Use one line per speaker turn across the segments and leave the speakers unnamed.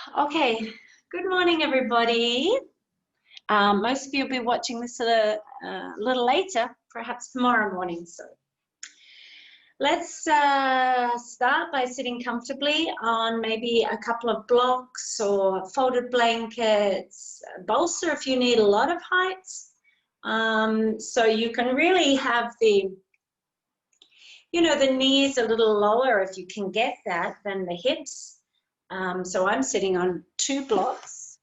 Okay, good morning, everybody. Most of you will be watching this a little later, perhaps tomorrow morning. So let's start by sitting comfortably on maybe a couple of blocks or folded blankets, bolster if you need a lot of height. So you can really have the knees a little lower if you can get that than the hips. So I'm sitting on 2 blocks,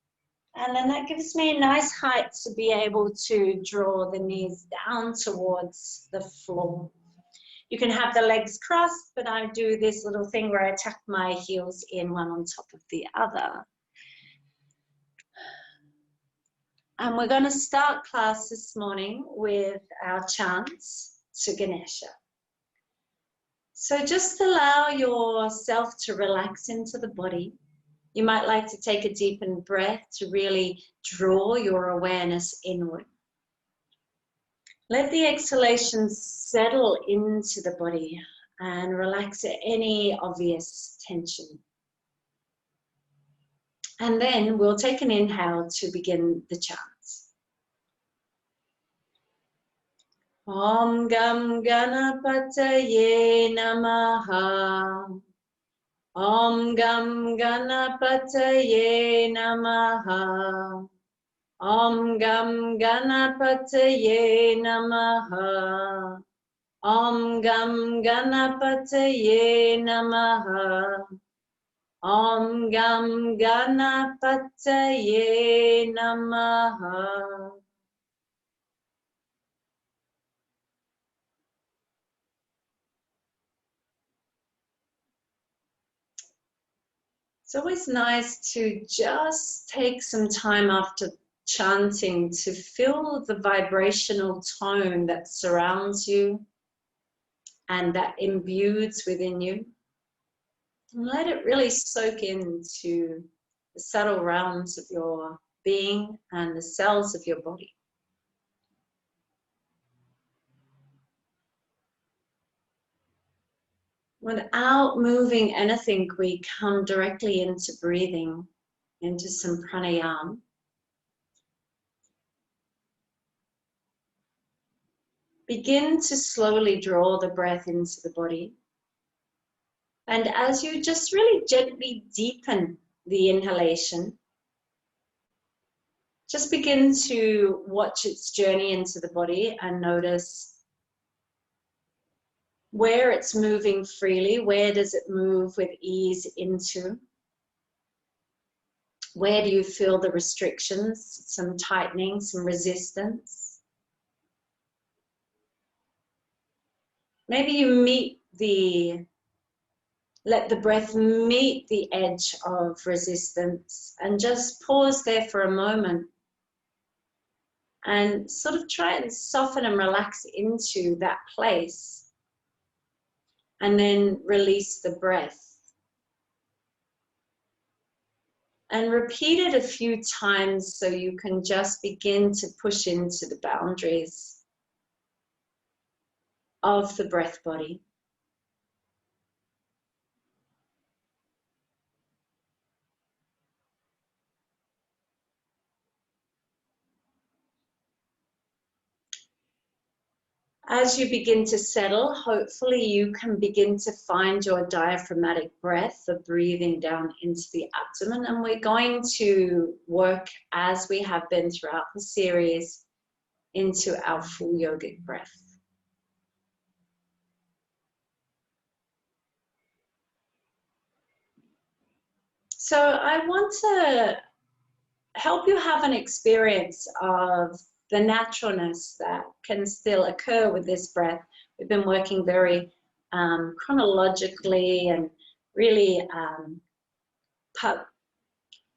and then that gives me a nice height to be able to draw the knees down towards the floor. You can have the legs crossed, but I do this little thing where I tuck my heels in one on top of the other. And we're going to start class this morning with our chants to Ganesha. So just allow yourself to relax into the body. You might like to take a deep breath to really draw your awareness inward. Let the exhalation settle into the body and relax any obvious tension. And then we'll take an inhale to begin the chants. Om Gam Ganapataye Namaha. Om Gam Ganapataye Namaha. Om Gam Ganapataye Namaha. Om Gam Ganapataye Namaha. Om Gam Ganapataye Namaha. It's always nice to just take some time after chanting to feel the vibrational tone that surrounds you and that imbues within you. And let it really soak into the subtle realms of your being and the cells of your body. Without moving anything, we come directly into breathing, into some pranayama. Begin to slowly draw the breath into the body. And as you just really gently deepen the inhalation, just begin to watch its journey into the body and notice where it's moving freely, where does it move with ease into? Where do you feel the restrictions, some tightening, some resistance? Maybe you let the breath meet the edge of resistance and just pause there for a moment and sort of try and soften and relax into that place. And then release the breath. And repeat it a few times so you can just begin to push into the boundaries of the breath body. As you begin to settle, hopefully you can begin to find your diaphragmatic breath, the breathing down into the abdomen. And we're going to work, as we have been throughout the series, into our full yogic breath. So I want to help you have an experience of the naturalness that can still occur with this breath. We've been working very chronologically and really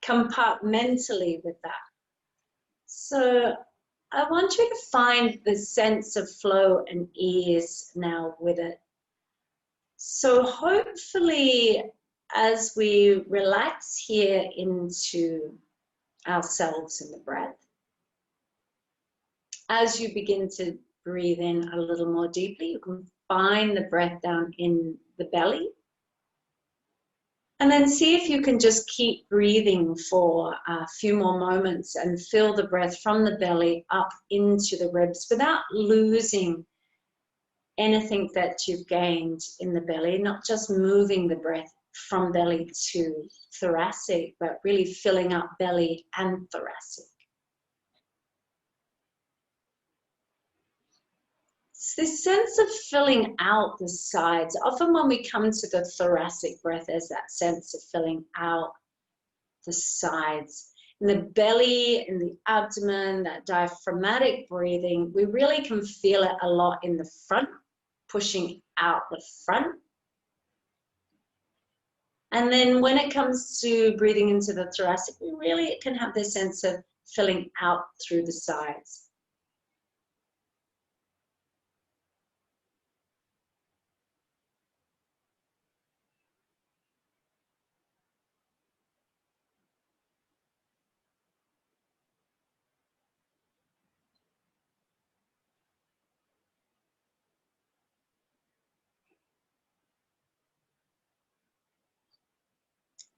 compartmentally with that. So I want you to find the sense of flow and ease now with it. So hopefully, as we relax here into ourselves in the breath, as you begin to breathe in a little more deeply, you can find the breath down in the belly. And then see if you can just keep breathing for a few more moments and feel the breath from the belly up into the ribs without losing anything that you've gained in the belly, not just moving the breath from belly to thoracic, but really filling up belly and thoracic. It's this sense of filling out the sides. Often when we come to the thoracic breath, there's that sense of filling out the sides. In the belly, in the abdomen, that diaphragmatic breathing, we really can feel it a lot in the front, pushing out the front. And then when it comes to breathing into the thoracic, we really can have this sense of filling out through the sides.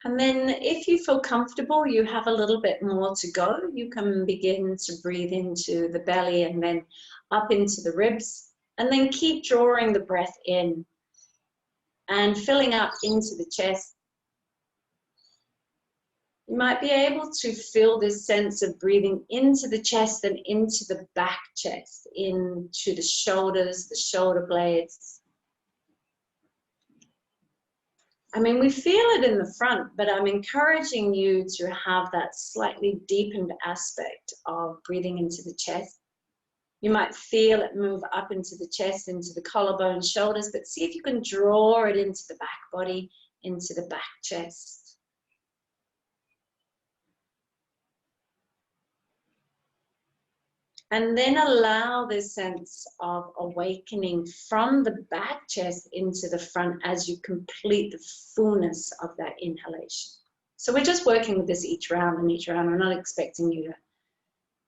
And then if you feel comfortable, you have a little bit more to go, you can begin to breathe into the belly and then up into the ribs, and then keep drawing the breath in and filling up into the chest. You might be able to feel this sense of breathing into the chest and into the back chest, into the shoulders, the shoulder blades. I mean, we feel it in the front, but I'm encouraging you to have that slightly deepened aspect of breathing into the chest. You might feel it move up into the chest, into the collarbone, shoulders, but see if you can draw it into the back body, into the back chest. And then allow this sense of awakening from the back chest into the front as you complete the fullness of that inhalation. So we're just working with this each round and each round. I'm not expecting you to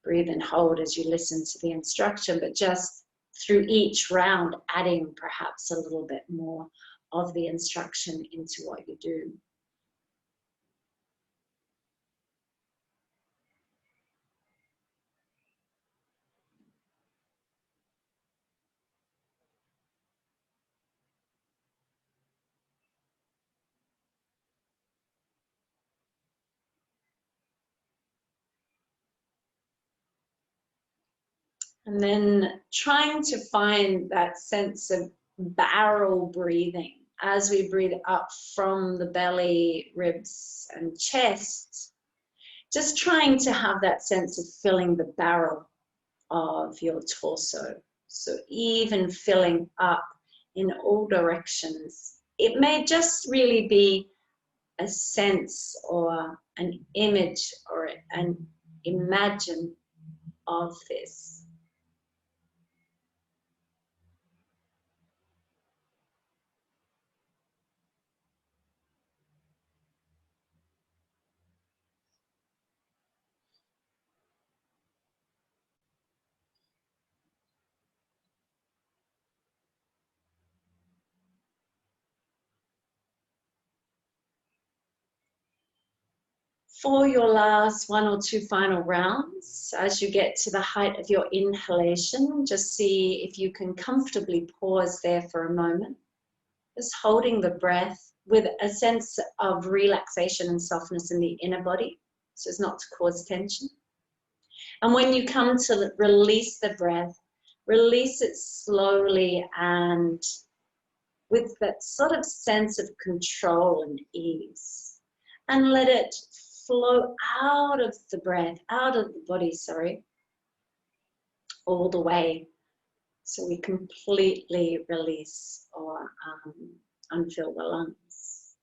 breathe and hold as you listen to the instruction, but just through each round, adding perhaps a little bit more of the instruction into what you do. And then trying to find that sense of barrel breathing as we breathe up from the belly, ribs, and chest. Just trying to have that sense of filling the barrel of your torso. So even filling up in all directions. It may just really be a sense or an image or an imagine of this. For your last one or two final rounds, as you get to the height of your inhalation, just see if you can comfortably pause there for a moment, just holding the breath with a sense of relaxation and softness in the inner body, so as not to cause tension. And when you come to release the breath, release it slowly and with that sort of sense of control and ease. And let it flow out of the breath, out of the body, sorry, all the way. So we completely release or unfill the lungs.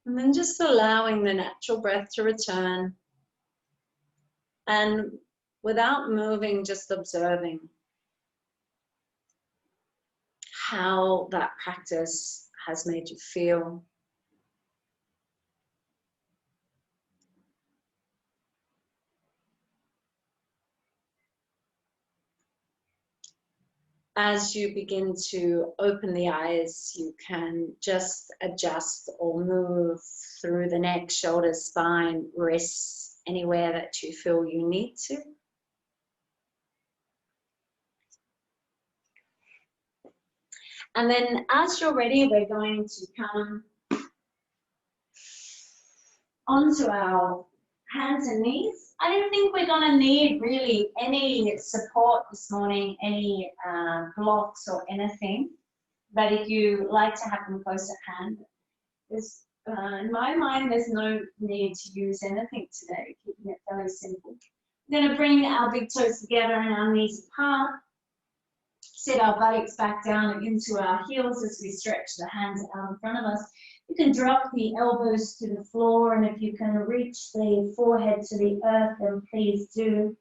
And then just allowing the natural breath to return. And without moving, just observing how that practice has made you feel. As you begin to open the eyes, you can just adjust or move through the neck, shoulders, spine, wrists, anywhere that you feel you need to. And then as you're ready, we're going to come onto our hands and knees. I don't think we're going to need really any support this morning, any blocks or anything. But if you like to have them close at hand, in my mind, there's no need to use anything today, keeping it very simple. We're going to bring our big toes together and our knees apart. Set our buttocks back down into our heels as we stretch the hands out in front of us. You can drop the elbows to the floor, and if you can reach the forehead to the earth, then please do.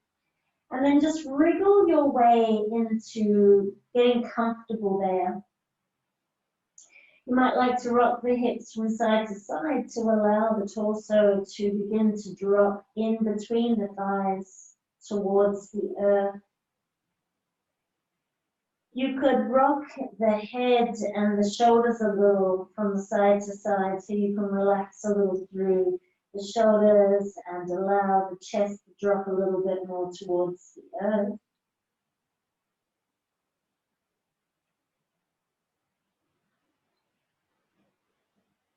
And then just wriggle your way into getting comfortable there. You might like to rock the hips from side to side to allow the torso to begin to drop in between the thighs towards the earth. You could rock the head and the shoulders a little from side to side so you can relax a little through the shoulders and allow the chest to drop a little bit more towards the earth.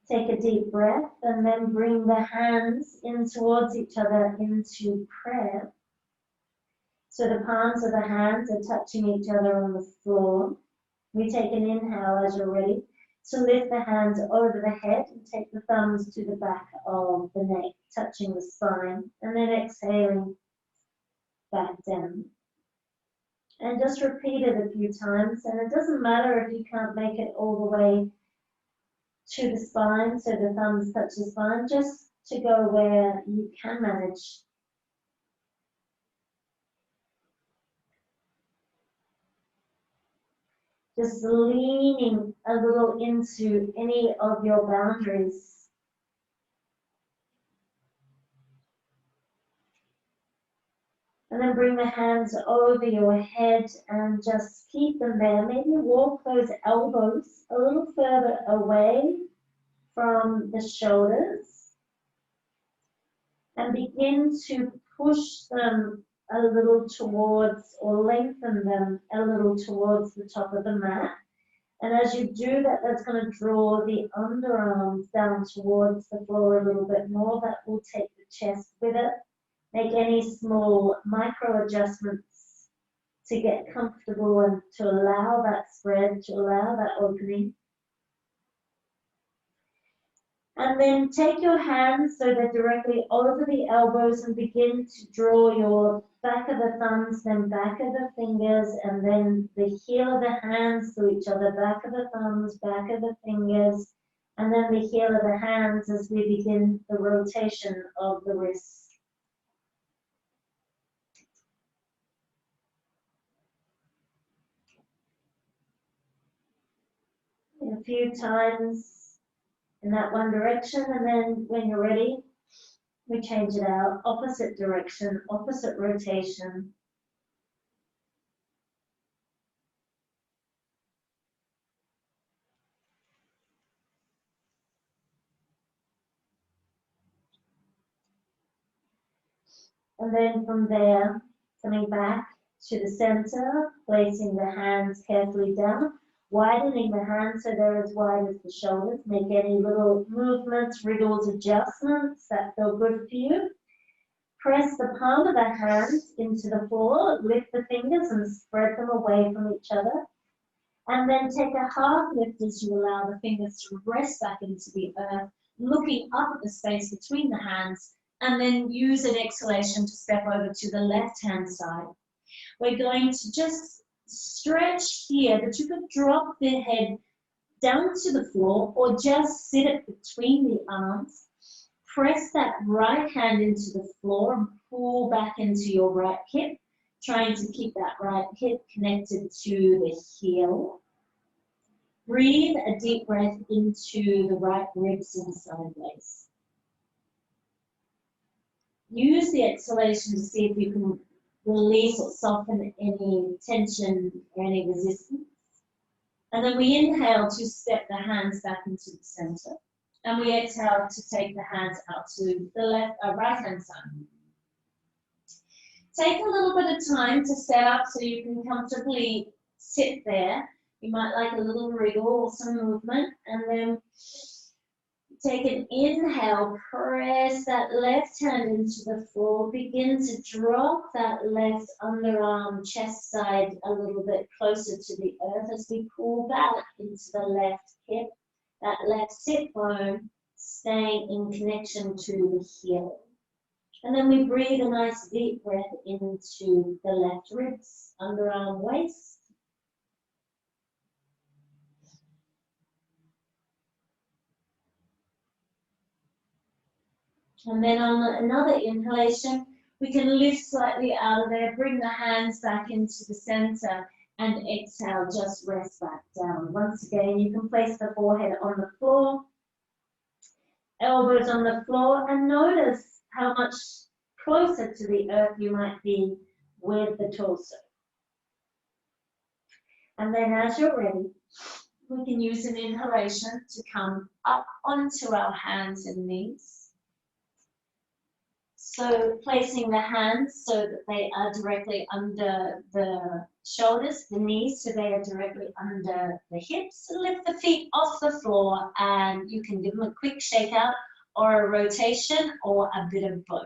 Take a deep breath and then bring the hands in towards each other into prayer. So the palms of the hands are touching each other on the floor. We take an inhale as you're ready to lift the hands over the head and take the thumbs to the back of the neck, touching the spine, and then exhaling back down. And just repeat it a few times, and it doesn't matter if you can't make it all the way to the spine, so the thumbs touch the spine, just to go where you can manage. Just leaning a little into any of your boundaries. And then bring the hands over your head and just keep them there. Maybe walk those elbows a little further away from the shoulders. And begin to push them a little towards, or lengthen them a little towards the top of the mat. And as you do that, that's going to draw the underarms down towards the floor a little bit more. That will take the chest with it. Make any small micro adjustments to get comfortable and to allow that spread, to allow that opening. And then take your hands so they're directly over the elbows and begin to draw your back of the thumbs, then back of the fingers, and then the heel of the hands to each other, back of the thumbs, back of the fingers, and then the heel of the hands as we begin the rotation of the wrists. A few times in that one direction, and then when you're ready, we change it out, opposite direction, opposite rotation. And then from there, coming back to the center, placing the hands carefully down, widening the hands so they're as wide as the shoulders. Make any little movements, wriggles, adjustments that feel good for you. Press the palm of the hands into the floor, lift the fingers and spread them away from each other. And then take a half lift as you allow the fingers to rest back into the earth, looking up at the space between the hands, and then use an exhalation to step over to the left-hand side. We're going to just stretch here, but you could drop the head down to the floor or just sit it between the arms. Press that right hand into the floor and pull back into your right hip, trying to keep that right hip connected to the heel. Breathe a deep breath into the right ribs and sideways. Use the exhalation to see if you can release or soften any tension or any resistance. And then we inhale to step the hands back into the center. And we exhale to take the hands out to the left, right-hand side. Take a little bit of time to set up so you can comfortably sit there. You might like a little wriggle or some movement, and then take an inhale, press that left hand into the floor, begin to drop that left underarm, chest side a little bit closer to the earth as we pull back into the left hip, that left sit bone staying in connection to the heel. And then we breathe a nice deep breath into the left ribs, underarm, waist. And then on another inhalation, we can lift slightly out of there, bring the hands back into the center, and exhale, just rest back down. Once again, you can place the forehead on the floor, elbows on the floor, and notice how much closer to the earth you might be with the torso. And then as you're ready, we can use an inhalation to come up onto our hands and knees. So placing the hands so that they are directly under the shoulders, the knees, so they are directly under the hips. Lift the feet off the floor, and you can give them a quick shake out or a rotation or a bit of both.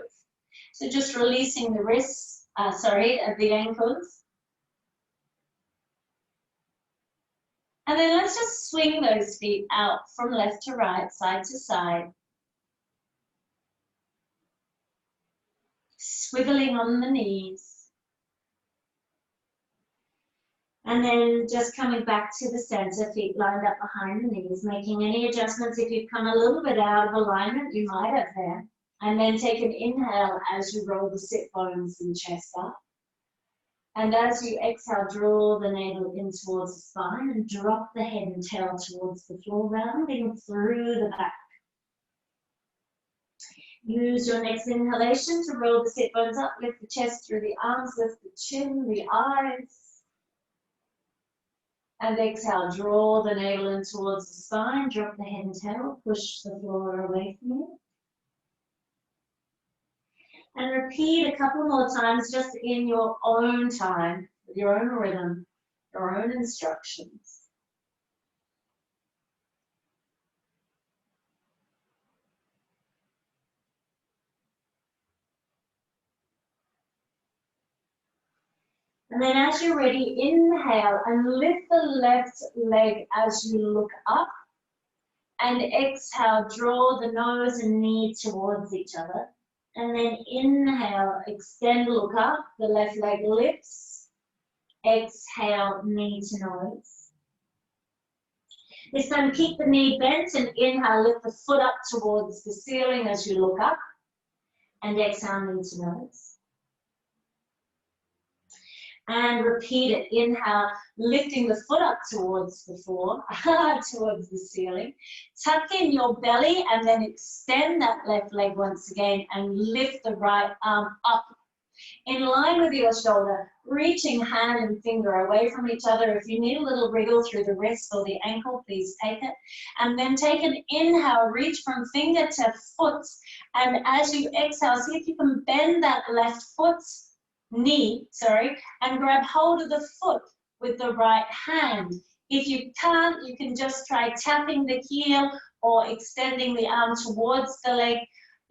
So just releasing the wrists, the ankles. And then let's just swing those feet out from left to right, side to side. Swiveling on the knees. And then just coming back to the center, feet lined up behind the knees, making any adjustments. If you've come a little bit out of alignment, you might have there. And then take an inhale as you roll the sit bones and chest up. And as you exhale, draw the navel in towards the spine and drop the head and tail towards the floor, rounding through the back. Use your next inhalation to roll the sit bones up, lift the chest through the arms, lift the chin, the eyes. And exhale, draw the navel in towards the spine, drop the head and tail, push the floor away from you. And repeat a couple more times just in your own time, with your own rhythm, your own instructions. And then as you're ready, inhale and lift the left leg as you look up. And exhale, draw the nose and knee towards each other. And then inhale, extend, look up, the left leg lifts. Exhale, knee to nose. This time keep the knee bent and inhale, lift the foot up towards the ceiling as you look up. And exhale, knee to nose. And repeat it. Inhale, lifting the foot up towards the floor, towards the ceiling. Tuck in your belly and then extend that left leg once again and lift the right arm up in line with your shoulder, reaching hand and finger away from each other. If you need a little wriggle through the wrist or the ankle, please take it. And then take an inhale, reach from finger to foot. And as you exhale, see if you can bend that left knee, and grab hold of the foot with the right hand. If you can't, you can just try tapping the heel or extending the arm towards the leg.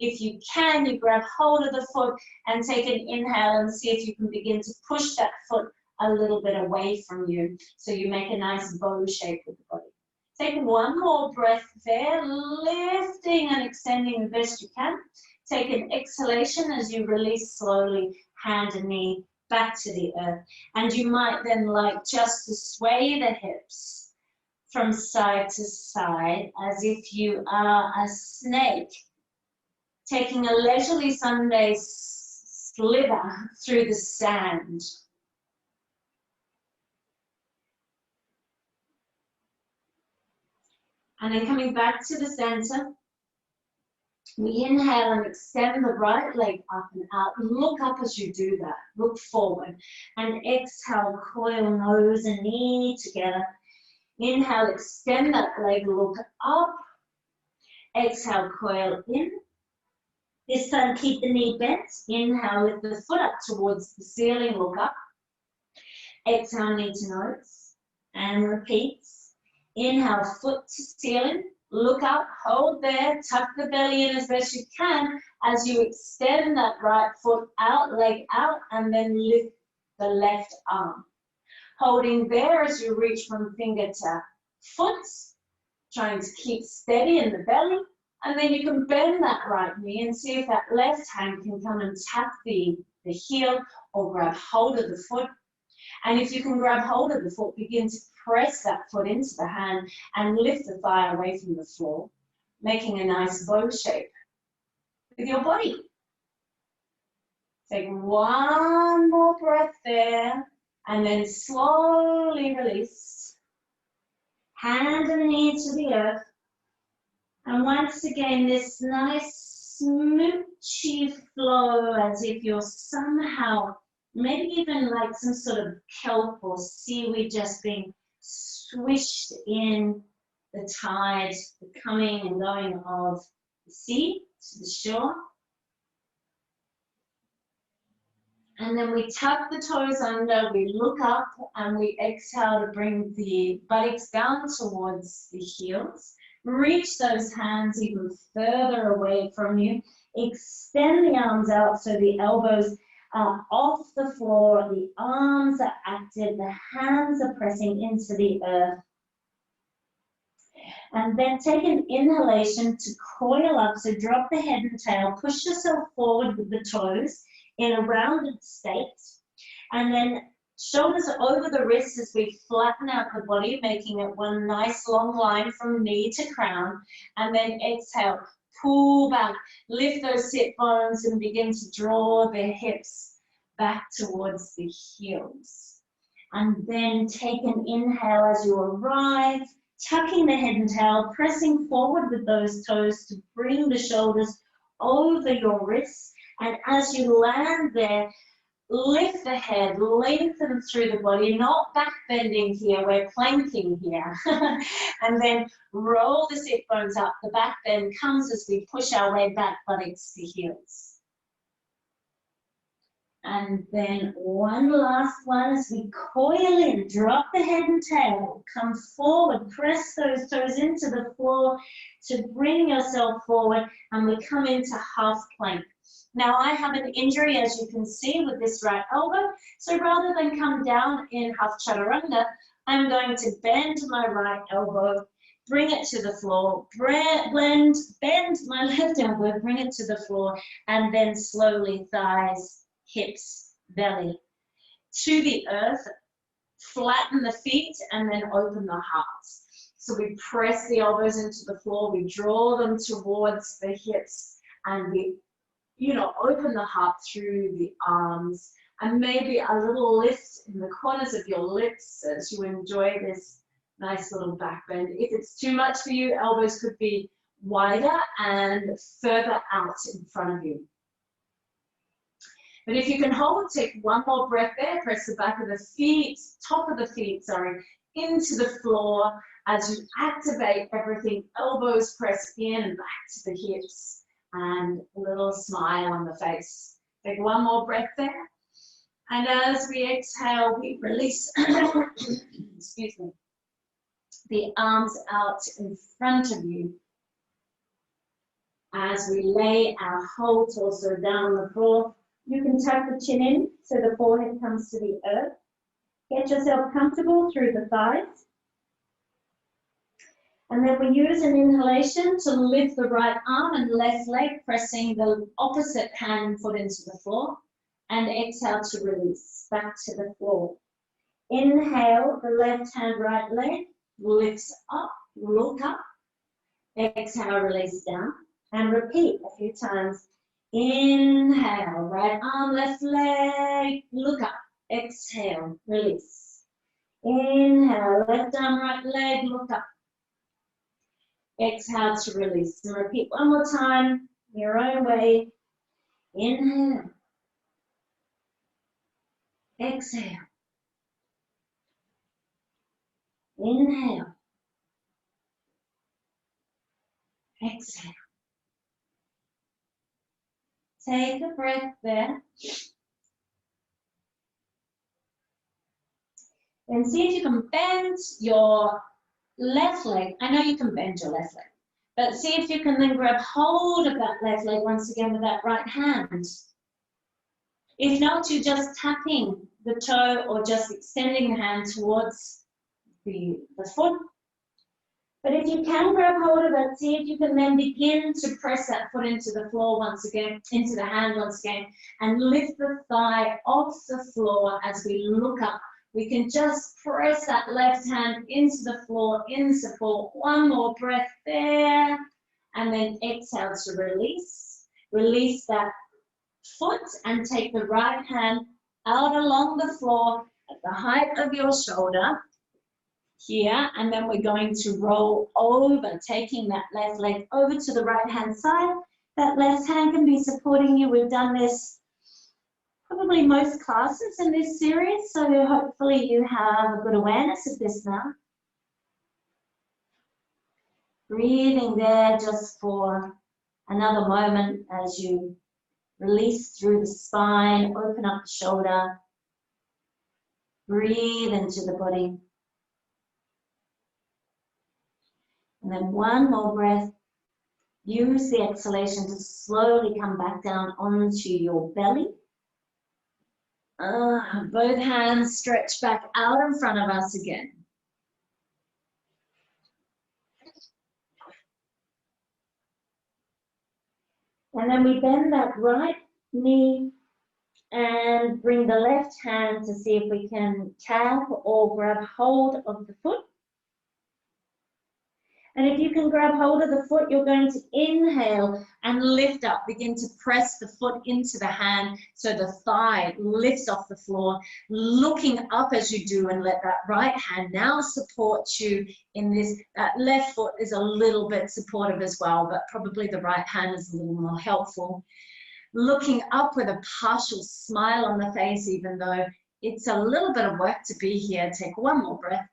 If you can, you grab hold of the foot and take an inhale and see if you can begin to push that foot a little bit away from you so you make a nice bow shape with the body. Take one more breath there, lifting and extending the best you can. Take an exhalation as you release slowly, hand and knee back to the earth. And you might then like just to sway the hips from side to side as if you are a snake, taking a leisurely Sunday slither through the sand. And then coming back to the center, We inhale and extend the right leg up and out. Look up as you do that. Look forward. And exhale, coil nose and knee together. Inhale, extend that leg, look up. Exhale, coil in. This time, keep the knee bent. Inhale, lift the foot up towards the ceiling, look up. Exhale, knee to nose. And repeat. Inhale, foot to ceiling. Look up, hold there, tuck the belly in as best you can as you extend that right foot out, leg out, and then lift the left arm. Holding there as you reach from finger to foot, trying to keep steady in the belly, and then you can bend that right knee and see if that left hand can come and tap the heel or grab hold of the foot. And if you can grab hold of the foot, begin to press that foot into the hand and lift the thigh away from the floor, making a nice bow shape with your body. Take one more breath there, and then slowly release. Hand and knee to the earth. And once again, this nice smoochy flow as if you're somehow, maybe even like some sort of kelp or seaweed just being swished in the tide, the coming and going of the sea to the shore. And then we tuck the toes under, we look up, and we exhale to bring the buttocks down towards the heels. Reach those hands even further away from you. Extend the arms out so the elbows are off the floor, the arms are active, the hands are pressing into the earth. And then take an inhalation to coil up, so drop the head and tail, push yourself forward with the toes in a rounded state, and then shoulders over the wrists as we flatten out the body, making it one nice long line from knee to crown, and then exhale, pull back, lift those sit bones and begin to draw the hips back towards the heels. And then take an inhale as you arrive, tucking the head and tail, pressing forward with those toes to bring the shoulders over your wrists. And as you land there, lift the head, lengthen through the body, not back bending here, we're planking here. And then roll the sit bones up. The back bend comes as we push our way back, buttocks to heels. And then one last one as we coil in, drop the head and tail, come forward, press those toes into the floor to bring yourself forward, and we come into half plank. Now I have an injury, as you can see, with this right elbow, so rather than come down in half chaturanga, I'm going to bend my right elbow, bring it to the floor, bend my left elbow, bring it to the floor, and then slowly thighs, hips, belly to the earth, flatten the feet, and then open the heart. So we press the elbows into the floor, we draw them towards the hips, and we open the heart through the arms, and maybe a little lift in the corners of your lips as you enjoy this nice little back bend. If it's too much for you, elbows could be wider and further out in front of you. But if you can hold, take one more breath there, press the back of the feet, top of the feet, into the floor as you activate everything, elbows press in and back to the hips, and a little smile on the face. Take one more breath there. And as we exhale, we release, excuse me, the arms out in front of you as we lay our whole torso down on the floor. You can tuck the chin in so the forehead comes to the earth. Get yourself comfortable through the thighs. And then we use an inhalation to lift the right arm and left leg, pressing the opposite hand and foot into the floor. And exhale to release back to the floor. Inhale, the left hand, right leg lifts up, look up. Exhale, release down. And repeat a few times. Inhale, right arm, left leg, look up. Exhale, release. Inhale, left arm, right leg, look up. Exhale to release. And repeat one more time. your own way. Inhale. Exhale. Inhale. Exhale. Take a breath there. And see if you can bend your left leg. I know you can bend your left leg, but see if you can then grab hold of that left leg once again with that right hand. If not, you're just tapping the toe or just extending the hand towards the foot. But if you can grab hold of it, see if you can then begin to press that foot into the floor once again, into the hand once again, and lift the thigh off the floor as we look up. We can just press that left hand into the floor in support. One more breath there, and then exhale to release. Release that foot and take the right hand out along the floor at the height of your shoulder here, and then we're going to roll over, taking that left leg over to the right hand side. That left hand can be supporting you. We've done this probably most classes in this series, so hopefully you have a good awareness of this now. Breathing there just for another moment as you release through the spine, open up the shoulder, breathe into the body. And then one more breath. Use the exhalation to slowly come back down onto your belly. Both hands stretch back out in front of us again. And then we bend that right knee and bring the left hand to see if we can tap or grab hold of the foot. And if you can grab hold of the foot, you're going to inhale and lift up. Begin to press the foot into the hand so the thigh lifts off the floor, looking up as you do, and let that right hand now support you in this. That left foot is a little bit supportive as well, but probably the right hand is a little more helpful. Looking up with a partial smile on the face, even though it's a little bit of work to be here. Take one more breath.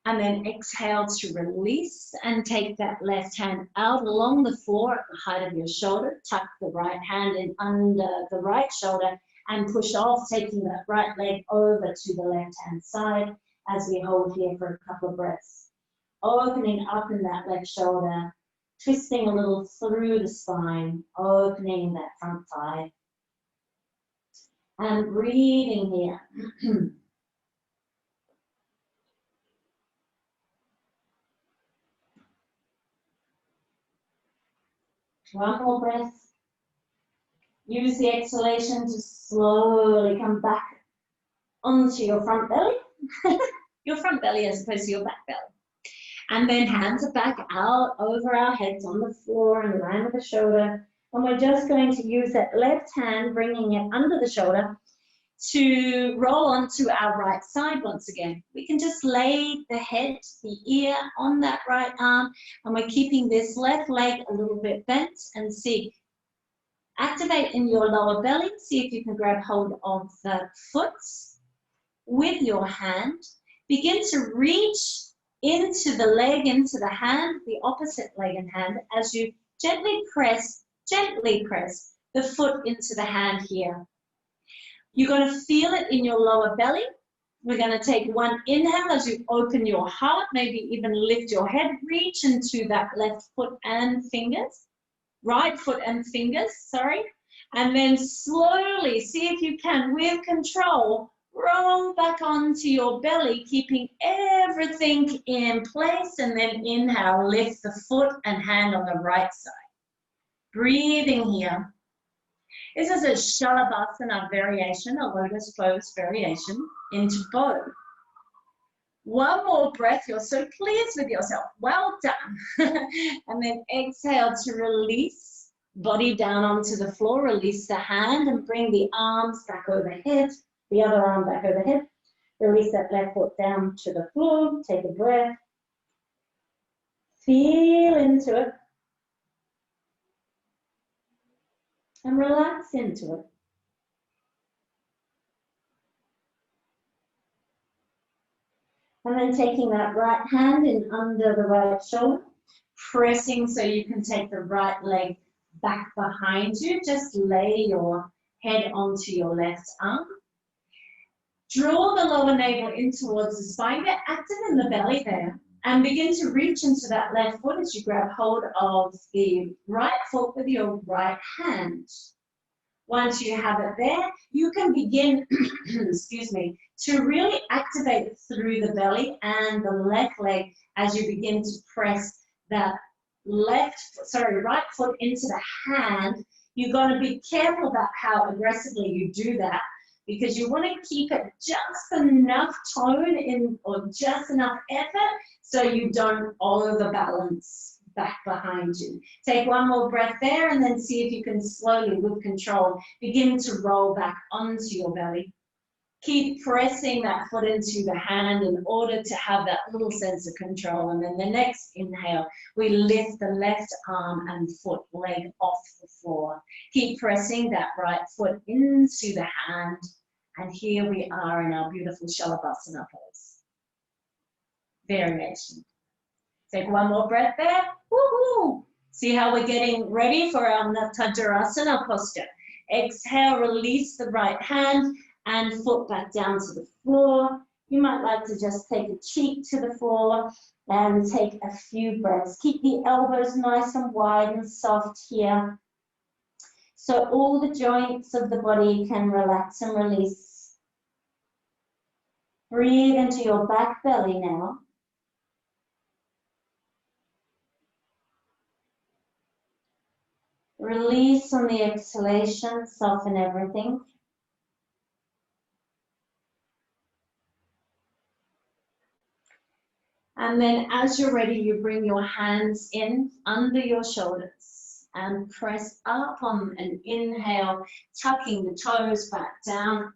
And then exhale to release and take that left hand out along the floor at the height of your shoulder. Tuck the right hand in under the right shoulder and push off, taking that right leg over to the left hand side as we hold here for a couple of breaths. Opening up in that left shoulder, twisting a little through the spine, opening that front thigh. And breathing here. One more breath. Use the exhalation to slowly come back onto your front belly. Your front belly as opposed to your back belly. And then hands are back out over our heads on the floor in line with the shoulder. And we're just going to use that left hand, bringing it under the shoulder, to roll onto our right side once again. We can just lay the head, the ear on that right arm, and we're keeping this left leg a little bit bent, and see. Activate in your lower belly. See if you can grab hold of the foot with your hand. Begin to reach into the leg, into the hand, the opposite leg and hand, as you gently press the foot into the hand here. You're going to feel it in your lower belly. We're going to take one inhale as you open your heart, maybe even lift your head, reach into that left foot and fingers, right foot and fingers, sorry. And then slowly, see if you can, with control, roll back onto your belly, keeping everything in place, and then inhale, lift the foot and hand on the right side. Breathing here. This is a Shalabhasana variation, a lotus pose variation into bow. One more breath. You're so pleased with yourself. Well done. And then exhale to release. Body down onto the floor. Release the hand and bring the arms back overhead. The other arm back overhead. Release that left foot down to the floor. Take a breath. Feel into it. and relax into it. And then taking that right hand in under the right shoulder, pressing so you can take the right leg back behind you. Just lay your head onto your left arm. Draw the lower navel in towards the spine. Get active in the belly there. And begin to reach into that left foot as you grab hold of the right foot with your right hand. Once you have it there, you can begin, excuse me, to really activate through the belly and the left leg as you begin to press that right foot into the hand. You've got to be careful about how aggressively you do that, because you want to keep it just enough tone in, or just enough effort so you don't overbalance back behind you. Take one more breath there and then see if you can slowly, with control, begin to roll back onto your belly. Keep pressing that foot into the hand in order to have that little sense of control. And then the next inhale, we lift the left arm and foot leg off the floor. Keep pressing that right foot into the hand. And here we are in our beautiful Shalabhasana pose. Variation. Take one more breath there. Woohoo! See how we're getting ready for our Natajarasana posture. Exhale, release the right hand and foot back down to the floor. You might like to just take a cheek to the floor and take a few breaths. Keep the elbows nice and wide and soft here, so all the joints of the body can relax and release. Breathe into your back belly now. Release on the exhalation, soften everything. And then as you're ready, you bring your hands in under your shoulders and press up on an inhale, tucking the toes back down,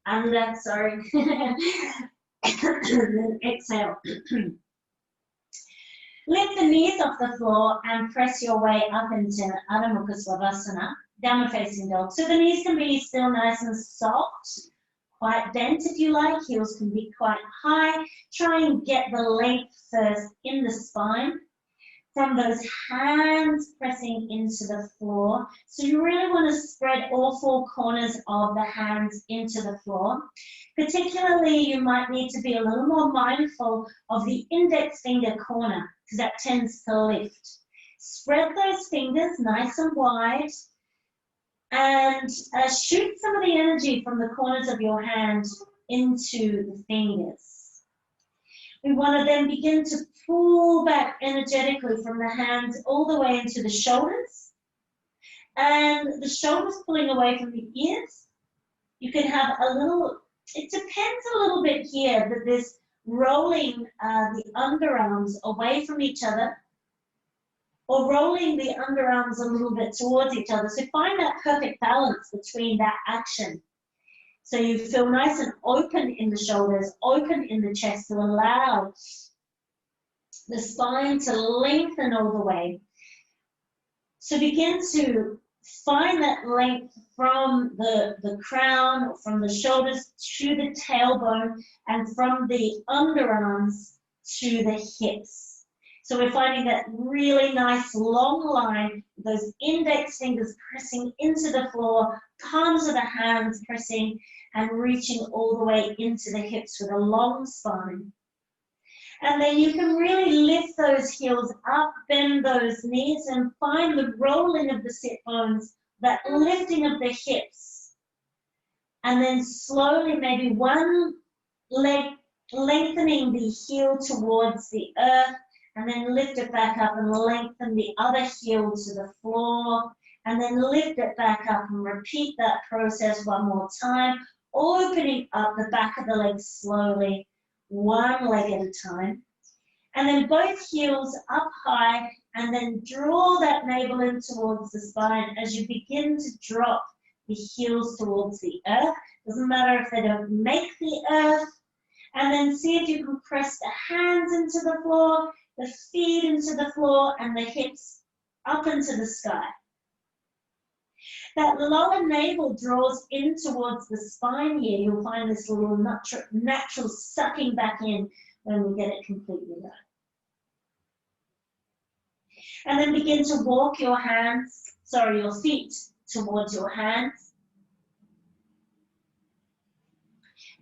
under, sorry. And then exhale. Lift the knees off the floor and press your way up into Adho Mukha Svanasana, downward facing dog. So the knees can be still nice and soft, quite bent if you like. Heels can be quite high. Try and get the length first in the spine. From those hands pressing into the floor. So you really want to spread all four corners of the hands into the floor. Particularly, you might need to be a little more mindful of the index finger corner, because that tends to lift. Spread those fingers nice and wide and shoot some of the energy from the corners of your hand into the fingers. We want to then begin to pull back energetically from the hands all the way into the shoulders. And the shoulders pulling away from the ears. You can have a little, it depends a little bit here, but this rolling the underarms away from each other, or rolling the underarms a little bit towards each other. So find that perfect balance between that action. So you feel nice and open in the shoulders, open in the chest to allow the spine to lengthen all the way. So begin to find that length from the crown, from the shoulders to the tailbone, and from the underarms to the hips. So we're finding that really nice long line, those index fingers pressing into the floor, palms of the hands pressing and reaching all the way into the hips with a long spine. And then you can really lift those heels up, bend those knees, and find the rolling of the sit bones, that lifting of the hips. And then slowly, maybe one leg lengthening the heel towards the earth, and then lift it back up and lengthen the other heel to the floor, and then lift it back up and repeat that process one more time, opening up the back of the leg slowly, one leg at a time. And then both heels up high, and then draw that navel in towards the spine as you begin to drop the heels towards the earth. Doesn't matter if they don't make the earth. And then see if you can press the hands into the floor, the feet into the floor, and the hips up into the sky. That lower navel draws in towards the spine here. You'll find this little natural sucking back in when we get it completely done. And then begin to walk your feet towards your hands.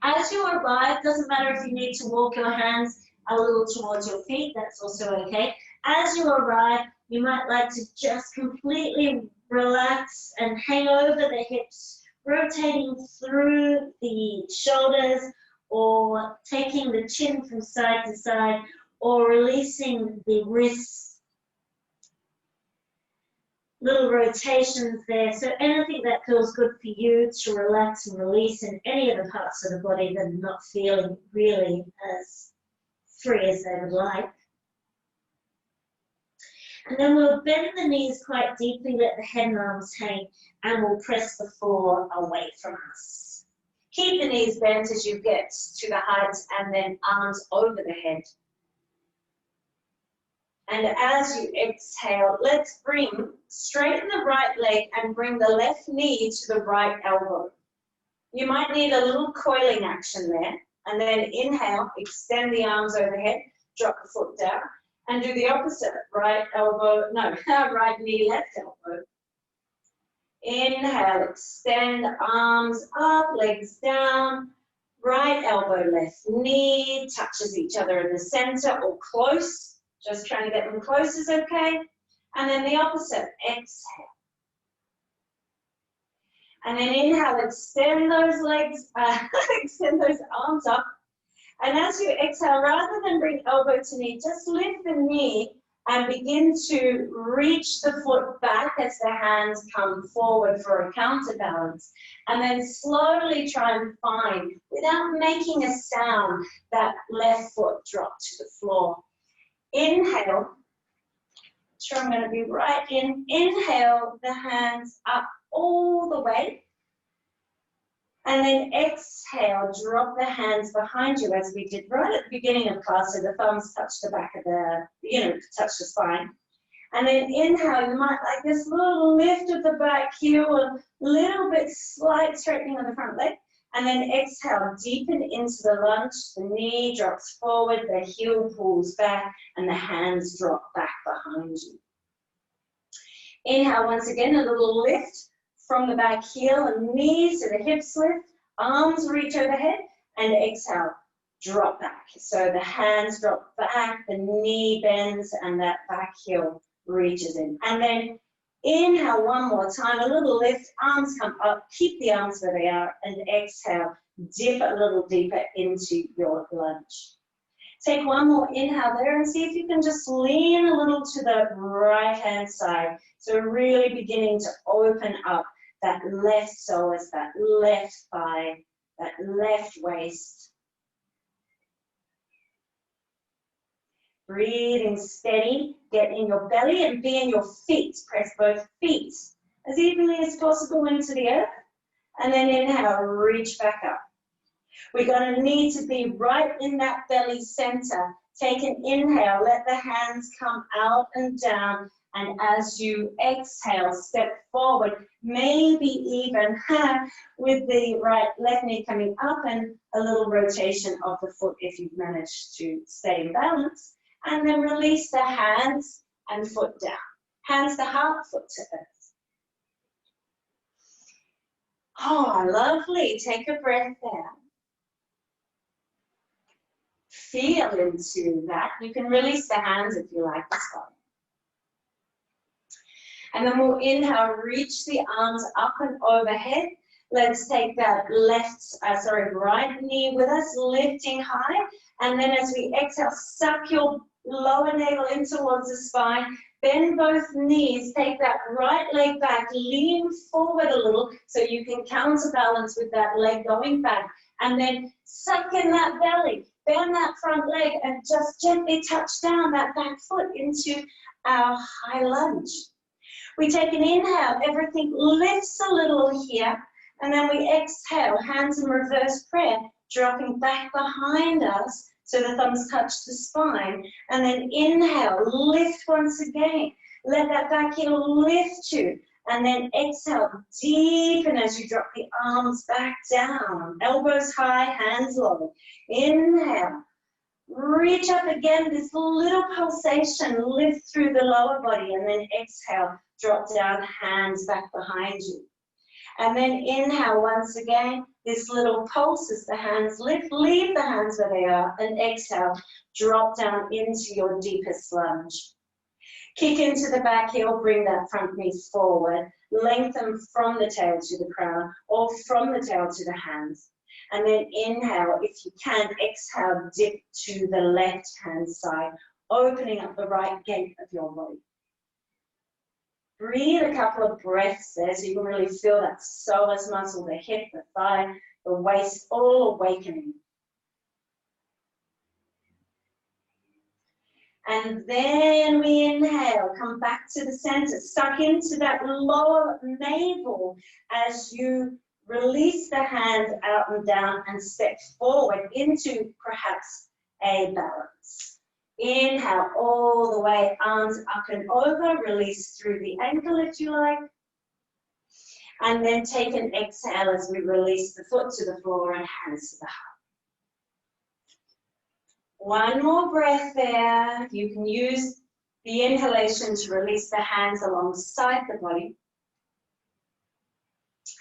As you arrive, doesn't matter if you need to walk your hands a little towards your feet, that's also okay. As you arrive, you might like to just completely relax and hang over the hips, rotating through the shoulders or taking the chin from side to side or releasing the wrists. Little rotations there. So anything that feels good for you to relax and release in any of the parts of the body that are not feeling really as free as they would like. And then we'll bend the knees quite deeply, let the head and arms hang, and we'll press the floor away from us. Keep the knees bent as you get to the height, and then arms over the head. And as you exhale, let's straighten the right leg and bring the left knee to the right elbow. You might need a little coiling action there. And then inhale, extend the arms overhead, drop the foot down. And do the opposite, right knee, left elbow. Inhale, extend arms up, legs down, right elbow, left knee, touches each other in the center or close, just trying to get them close is okay. And then the opposite, exhale. And then inhale, extend those legs, extend those arms up. And as you exhale, rather than bring elbow to knee, just lift the knee and begin to reach the foot back as the hands come forward for a counterbalance. And then slowly try and find, without making a sound, that left foot drop to the floor. Inhale. Sure, I'm going to be right in. Inhale, the hands up all the way. And then exhale, drop the hands behind you as we did right at the beginning of class, so the thumbs touch the back of touch the spine. And then inhale, you might like this little lift of the back heel, a little bit slight straightening of the front leg. And then exhale, deepen into the lunge, the knee drops forward, the heel pulls back, and the hands drop back behind you. Inhale, once again, a little lift from the back heel and knees to the hips lift, arms reach overhead, and exhale, drop back. So the hands drop back, the knee bends, and that back heel reaches in. And then inhale one more time, a little lift, arms come up, keep the arms where they are, and exhale, dip a little deeper into your lunge. Take one more inhale there and see if you can just lean a little to the right-hand side. So really beginning to open up that left psoas, that left thigh, that left waist. Breathing steady, get in your belly and be in your feet. Press both feet as evenly as possible into the earth. And then inhale, reach back up. We're going to need to be right in that belly center. Take an inhale, let the hands come out and down. And as you exhale, step forward, maybe even with the left knee coming up and a little rotation of the foot if you've managed to stay in balance. And then release the hands and foot down. Hands to heart, foot to earth. Oh, lovely. Take a breath there. Feel into that. You can release the hands if you like this one. And then we'll inhale, reach the arms up and overhead. Let's take that right knee with us, lifting high. And then as we exhale, suck your lower navel in towards the spine. Bend both knees, take that right leg back, lean forward a little so you can counterbalance with that leg going back. And then suck in that belly, bend that front leg, and just gently touch down that back foot into our high lunge. We take an inhale, everything lifts a little here, and then we exhale, hands in reverse prayer, dropping back behind us so the thumbs touch the spine. And then inhale, lift once again. Let that back heel lift you And then exhale, deepen as you drop the arms back down. Elbows high, hands low. Inhale. Reach up again, this little pulsation, lift through the lower body, and then exhale, drop down, hands back behind you. And then inhale once again, this little pulse as the hands lift, leave the hands where they are, and exhale, drop down into your deepest lunge. Kick into the back heel, bring that front knee forward, lengthen from the tail to the crown, or from the tail to the hands. And then inhale, if you can, exhale, dip to the left hand side, opening up the right gate of your body. Breathe a couple of breaths there so you can really feel that psoas muscle, the hip, the thigh, the waist, all awakening. And then we inhale, come back to the center, suck into that lower navel as you release the hands out and down and step forward into perhaps a balance. Inhale all the way, arms up and over, release through the ankle if you like. And then take an exhale as we release the foot to the floor and hands to the heart. One more breath there. You can use the inhalation to release the hands alongside the body.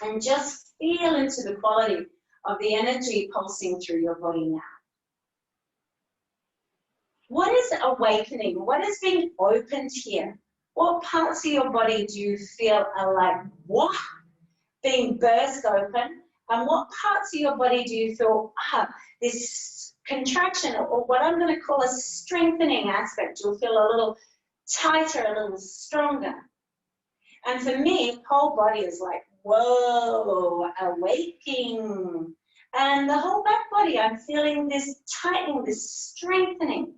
And just feel into the quality of the energy pulsing through your body now. What is awakening? What is being opened here? What parts of your body do you feel are like, what? Being burst open? And what parts of your body do you feel, this contraction, or what I'm going to call a strengthening aspect? You'll feel a little tighter, a little stronger. And for me, whole body is like, whoa, awakening. And the whole back body, I'm feeling this tightening, this strengthening.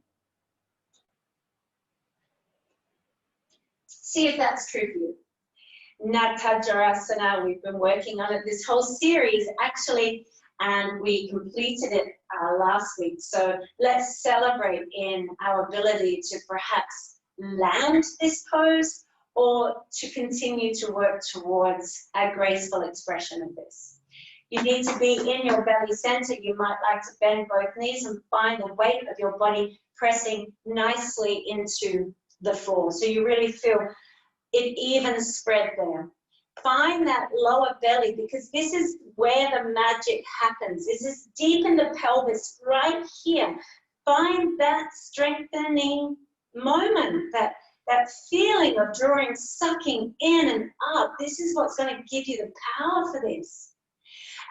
See if that's true for you. Natajarasana, we've been working on it this whole series actually, and we completed it last week. So let's celebrate in our ability to perhaps land this pose or to continue to work towards a graceful expression of this. You need to be in your belly center. You might like to bend both knees and find the weight of your body pressing nicely into the floor. So you really feel it even spread there. Find that lower belly, because this is where the magic happens. This is deep in the pelvis right here. Find that strengthening moment, that feeling of drawing, sucking in and up. This is what's going to give you the power for this.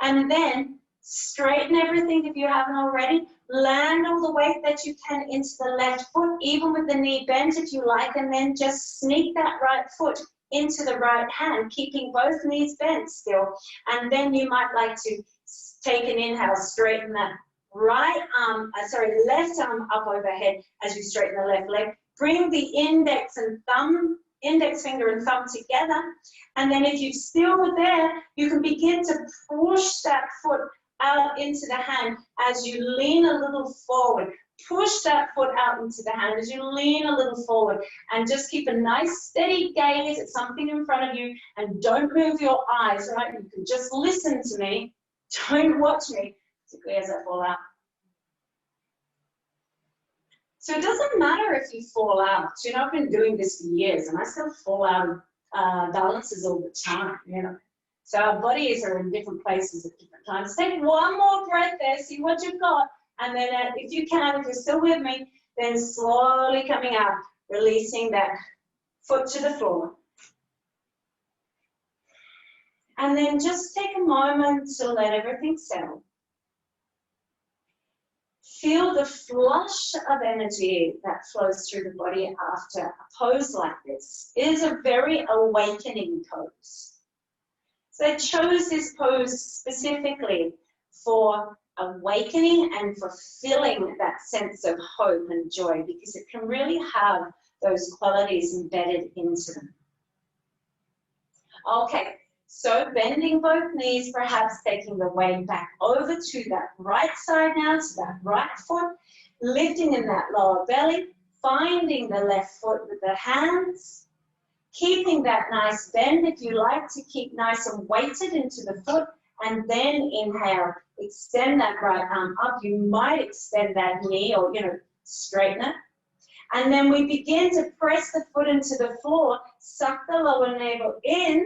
And then straighten everything if you haven't already. Land all the weight that you can into the left foot, even with the knee bent if you like, and then just sneak that right foot into the right hand, keeping both knees bent still. And then you might like to take an inhale, straighten that left arm up overhead as you straighten the left leg. Bring the index finger and thumb together. And then if you're still there, you can begin to push that foot out into the hand as you lean a little forward. Push that foot out into the hand as you lean a little forward, and just keep a nice steady gaze at something in front of you, and don't move your eyes, right? You can just listen to me. Don't watch me, particularly as I fall out. So it doesn't matter if you fall out. You know, I've been doing this for years and I still fall out of balances all the time, you know. So our bodies are in different places at different times. Take one more breath there, see what you've got. And then if you can, if you're still with me, then slowly coming out, releasing that foot to the floor. And then just take a moment to let everything settle. Feel the flush of energy that flows through the body after a pose like this. It is a very awakening pose. So I chose this pose specifically for awakening and for feeling that sense of hope and joy, because it can really have those qualities embedded into them. Okay, so bending both knees, perhaps taking the weight back over to that right side now, to that right foot, lifting in that lower belly, finding the left foot with the hands, keeping that nice bend. If you like to keep nice and weighted into the foot, and then inhale, extend that right arm up. You might extend that knee or, straighten it. And then we begin to press the foot into the floor, suck the lower navel in,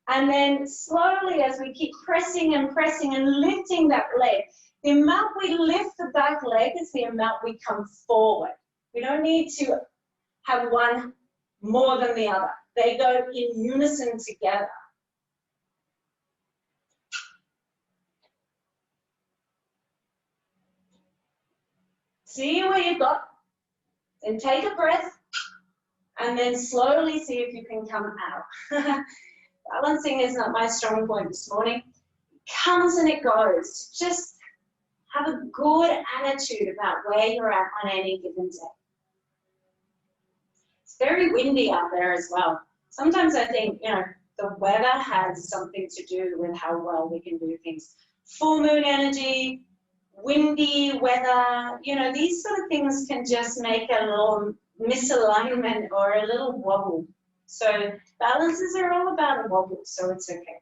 and then slowly as we keep pressing and pressing and lifting that leg, the amount we lift the back leg is the amount we come forward. We don't need to have one more than the other. They go in unison together. See where you got, then take a breath, and then slowly see if you can come out. Balancing is not my strong point this morning. It comes and it goes. Just have a good attitude about where you're at on any given day. It's very windy out there as well. Sometimes I think, the weather has something to do with how well we can do things. Full moon energy, windy weather, these sort of things can just make a little misalignment or a little wobble. So balances are all about a wobble, so it's okay.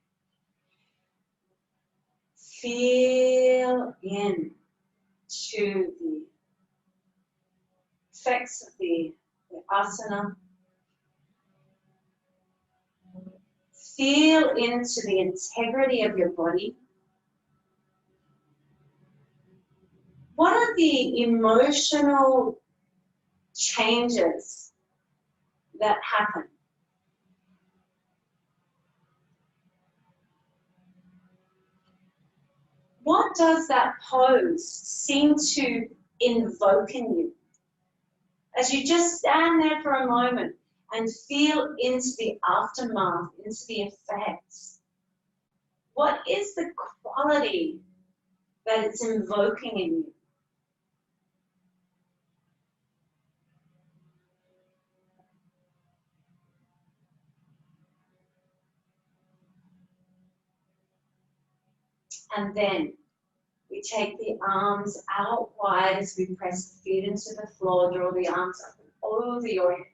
Feel in to the effects of the asana. Feel into the integrity of your body. What are the emotional changes that happen? What does that pose seem to invoke in you? As you just stand there for a moment and feel into the aftermath, into the effects, what is the quality that it's invoking in you? And then we take the arms out wide as we press the feet into the floor, draw the arms up and over your head.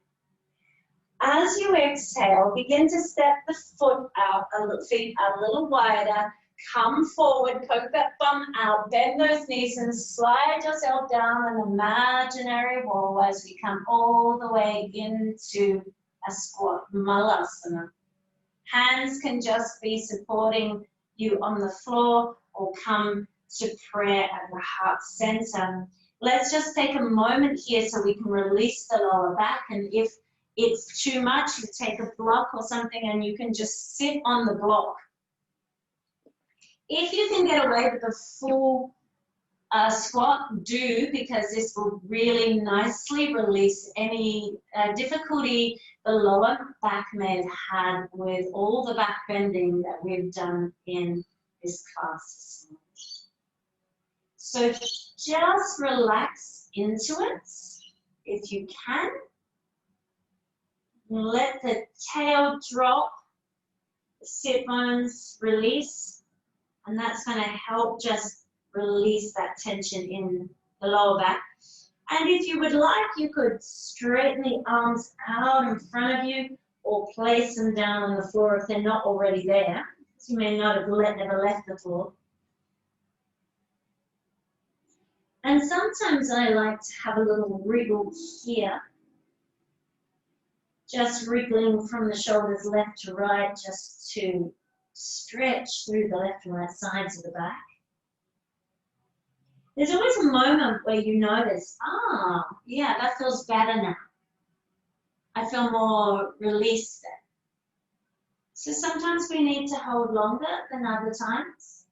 As you exhale, begin to step the feet out a little wider, come forward, poke that bum out, bend those knees and slide yourself down an imaginary wall as we come all the way into a squat, Malasana. Hands can just be supporting you on the floor or come to prayer at the heart center. Let's just take a moment here so we can release the lower back, and if it's too much, you take a block or something and you can just sit on the block. If you can get away with a full squat, do, because this will really nicely release any difficulty the lower back may have had with all the back bending that we've done in this class. So just relax into it if you can. Let the tail drop, the sit bones release, and that's going to help just release that tension in the lower back. And if you would like, you could straighten the arms out in front of you or place them down on the floor if they're not already there. So you may not have never left the floor. And sometimes I like to have a little wriggle here. Just wriggling from the shoulders left to right, just to stretch through the left and right sides of the back. There's always a moment where you notice, yeah, that feels better now. I feel more released there. So sometimes we need to hold longer than other times.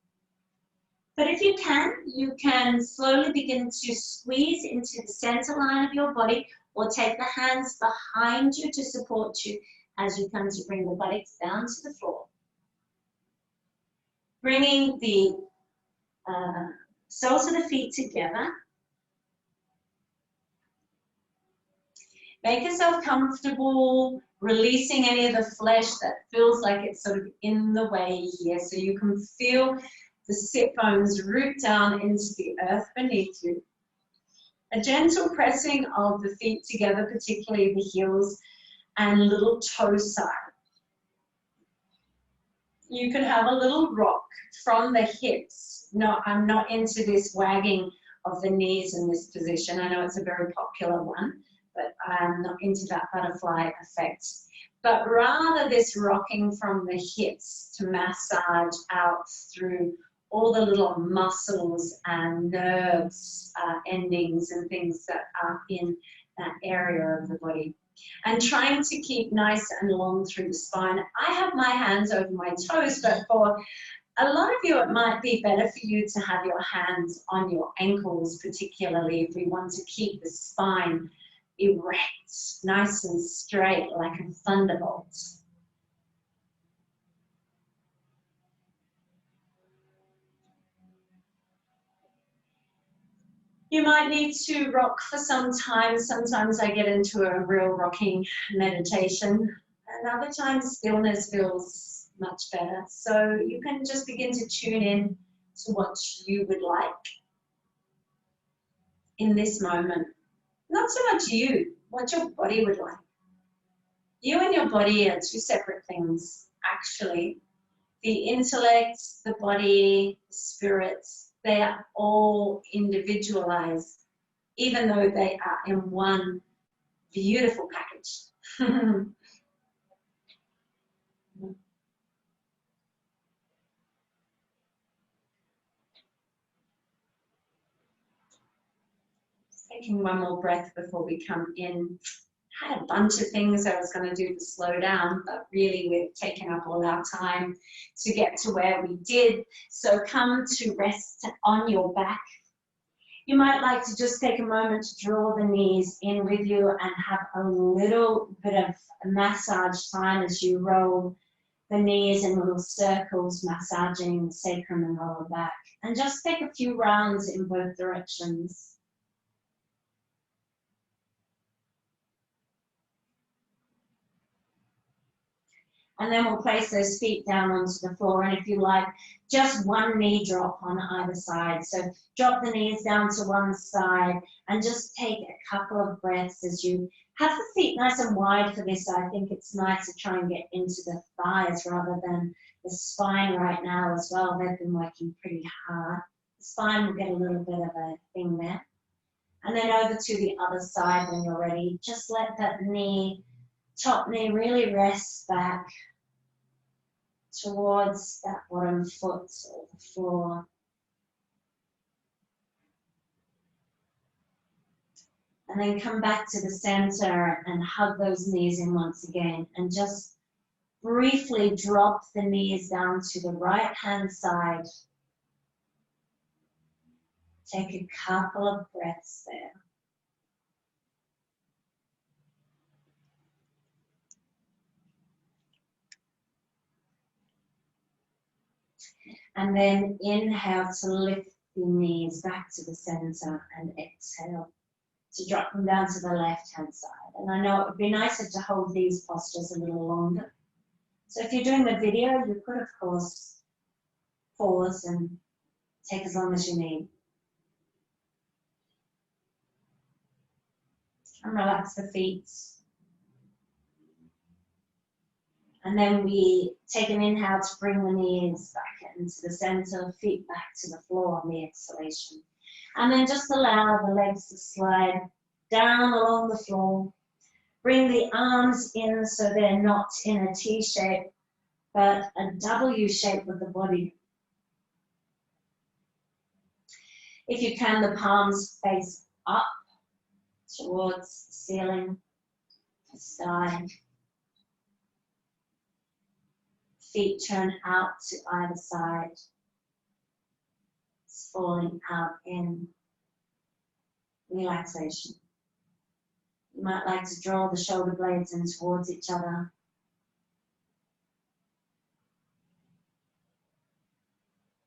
But if you can slowly begin to squeeze into the center line of your body, or take the hands behind you to support you as you come to bring the buttocks down to the floor. Bringing the soles of the feet together. Make yourself comfortable, releasing any of the flesh that feels like it's sort of in the way here, so you can feel the sit bones root down into the earth beneath you. A gentle pressing of the feet together, particularly the heels, and little toe side. You can have a little rock from the hips. No, I'm not into this wagging of the knees in this position. I know it's a very popular one, but I'm not into that butterfly effect. But rather this rocking from the hips to massage out through all the little muscles and nerves, endings and things that are in that area of the body. And trying to keep nice and long through the spine. I have my hands over my toes, but for a lot of you, it might be better for you to have your hands on your ankles, particularly if we want to keep the spine erect, nice and straight, like a thunderbolt. You might need to rock for some time. Sometimes I get into a real rocking meditation, and other times stillness feels much better. So you can just begin to tune in to what you would like in this moment. Not so much you, what your body would like. You and your body are two separate things, actually. The intellect, the body, the spirit, they are all individualized, even though they are in one beautiful package. Taking one more breath before we come in. Had a bunch of things I was going to do to slow down, but really we've taken up all our time to get to where we did. So come to rest on your back. You might like to just take a moment to draw the knees in with you and have a little bit of massage time as you roll the knees in little circles, massaging the sacrum and lower back. And just take a few rounds in both directions. And then we'll place those feet down onto the floor. And if you like, just one knee drop on either side. So drop the knees down to one side and just take a couple of breaths as you have the feet nice and wide for this. I think it's nice to try and get into the thighs rather than the spine right now as well. They've been working pretty hard. The spine will get a little bit of a thing there. And then over to the other side when you're ready. Just let that knee, top knee really rest back towards that bottom foot or the floor. And then come back to the center and hug those knees in once again. And just briefly drop the knees down to the right hand side. Take a couple of breaths there. And then inhale to lift the knees back to the center and exhale to drop them down to the left-hand side. And I know it would be nicer to hold these postures a little longer. So if you're doing the video, you could, of course, pause and take as long as you need. And relax the feet. And then we take an inhale to bring the knees back into the center, feet back to the floor on the exhalation. And then just allow the legs to slide down along the floor. Bring the arms in so they're not in a T shape, but a W shape with the body. If you can, the palms face up towards the ceiling, the sky. Feet turn out to either side. It's falling out in relaxation. You might like to draw the shoulder blades in towards each other.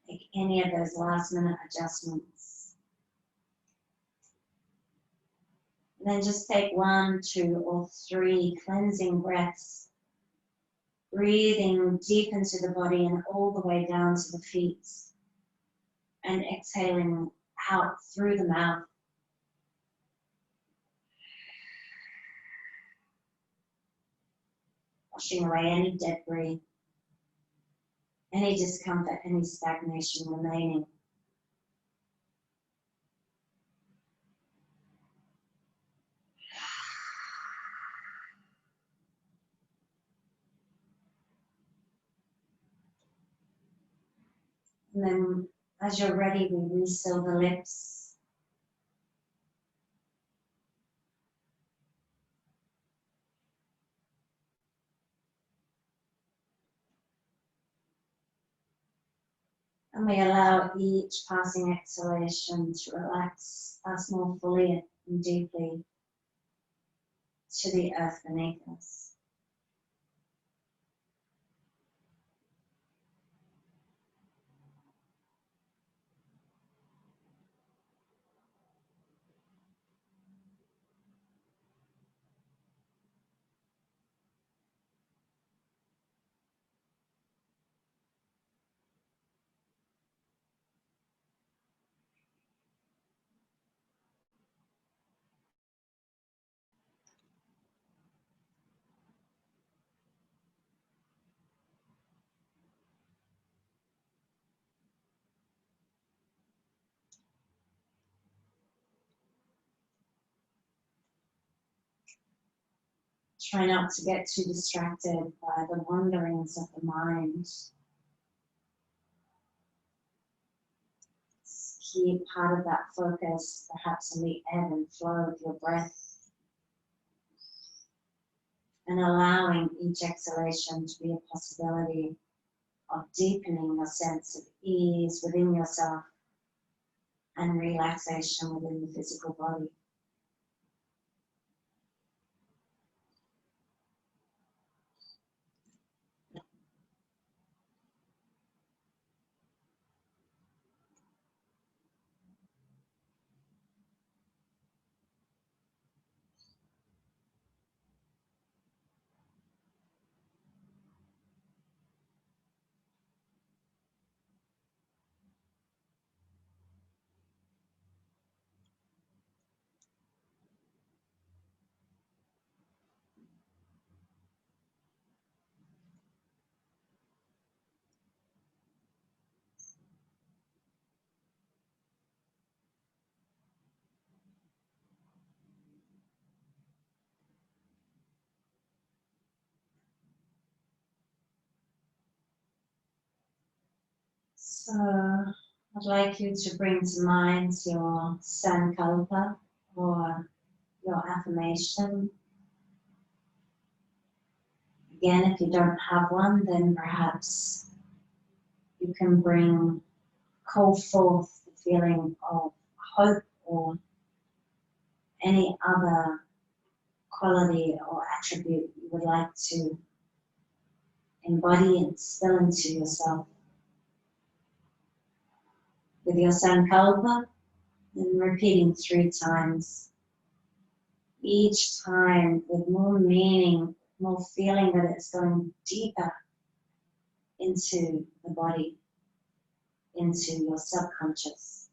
Make any of those last minute adjustments. And then just take 1, 2, or 3 cleansing breaths. Breathing deep into the body and all the way down to the feet. And exhaling out through the mouth. washing away any debris, any discomfort, any stagnation remaining. And then as you're ready, we reseal the lips. And we allow each passing exhalation to relax us more fully and deeply to the earth beneath us. Try not to get too distracted by the wanderings of the mind. Keep part of that focus perhaps on the ebb and flow of your breath, and allowing each exhalation to be a possibility of deepening your sense of ease within yourself and relaxation within the physical body. So I'd like you to bring to mind your sankalpa or your affirmation. Again, if you don't have one, then perhaps you can call forth the feeling of hope or any other quality or attribute you would like to embody and instill into yourself. With your sankalpa, and repeating 3 times. Each time with more meaning, more feeling that it's going deeper into the body, into your subconscious.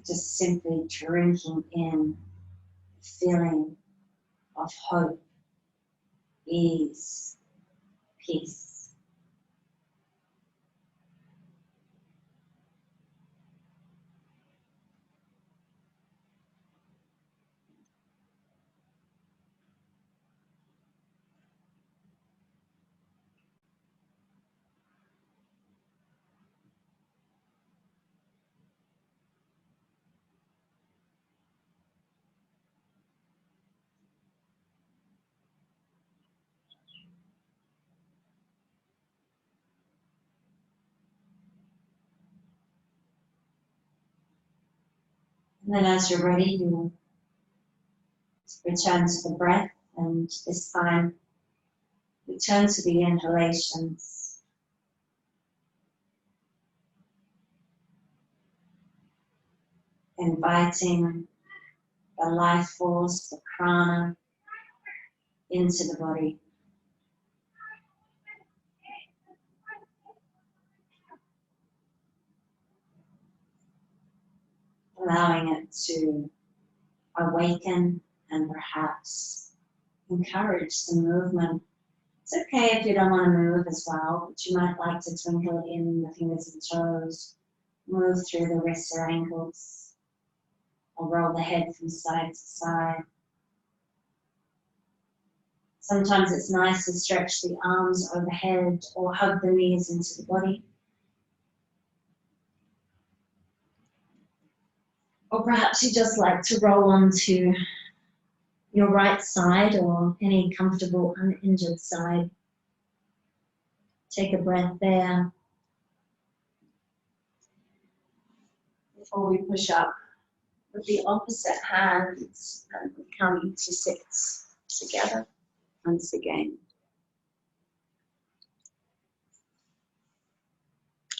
Just simply drinking in the feeling of hope, ease, peace. And then as you're ready, you return to the breath, and this time return to the inhalations. Inviting the life force, the prana, into the body. Allowing it to awaken and perhaps encourage some movement. It's okay if you don't want to move as well, but you might like to twinkle in the fingers and toes, move through the wrists or ankles, or roll the head from side to side. Sometimes it's nice to stretch the arms overhead or hug the knees into the body. Or perhaps you just like to roll onto your right side or any comfortable uninjured side. Take a breath there before we push up with the opposite hands and we come to six together once again.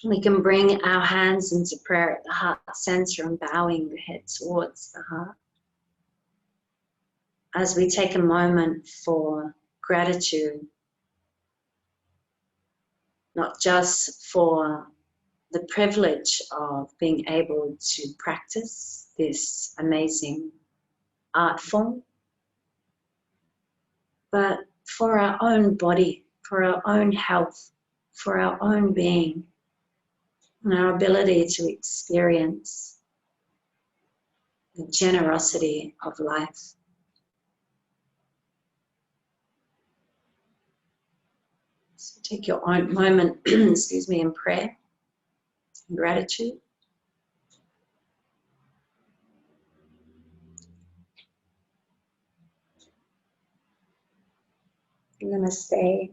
We can bring our hands into prayer at the heart center and bowing the head towards the heart. As we take a moment for gratitude, not just for the privilege of being able to practice this amazing art form, but for our own body, for our own health, for our own being, and our ability to experience the generosity of life. So take your own moment, excuse me, in prayer and gratitude. Namaste.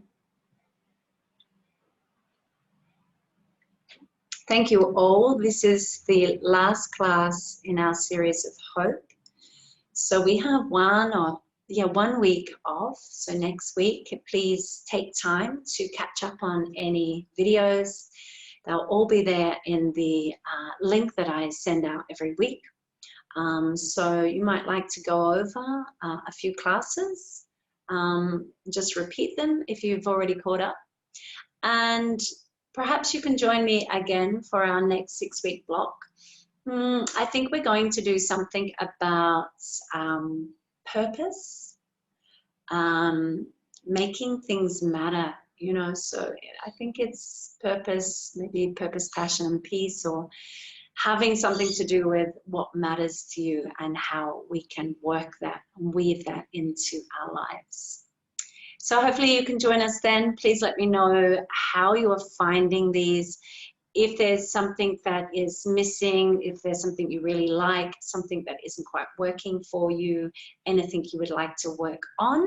Thank you all. This is the last class in our series of hope. So we have 1 week off. So next week, please take time to catch up on any videos. They'll all be there in the link that I send out every week. So you might like to go over a few classes, just repeat them if you've already caught up. And perhaps you can join me again for our next 6-week block. I think we're going to do something about purpose, making things matter, you know, so I think it's purpose, maybe purpose, passion, and peace, or having something to do with what matters to you and how we can work that and weave that into our lives. So hopefully you can join us then. Please let me know how you are finding these. If there's something that is missing, if there's something you really like, something that isn't quite working for you, anything you would like to work on.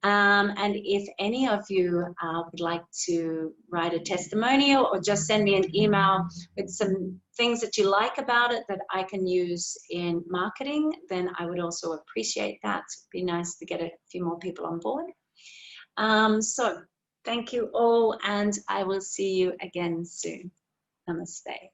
And if any of you would like to write a testimonial or just send me an email with some things that you like about it that I can use in marketing, then I would also appreciate that. It'd be nice to get a few more people on board. So thank you all, and I will see you again soon. Namaste.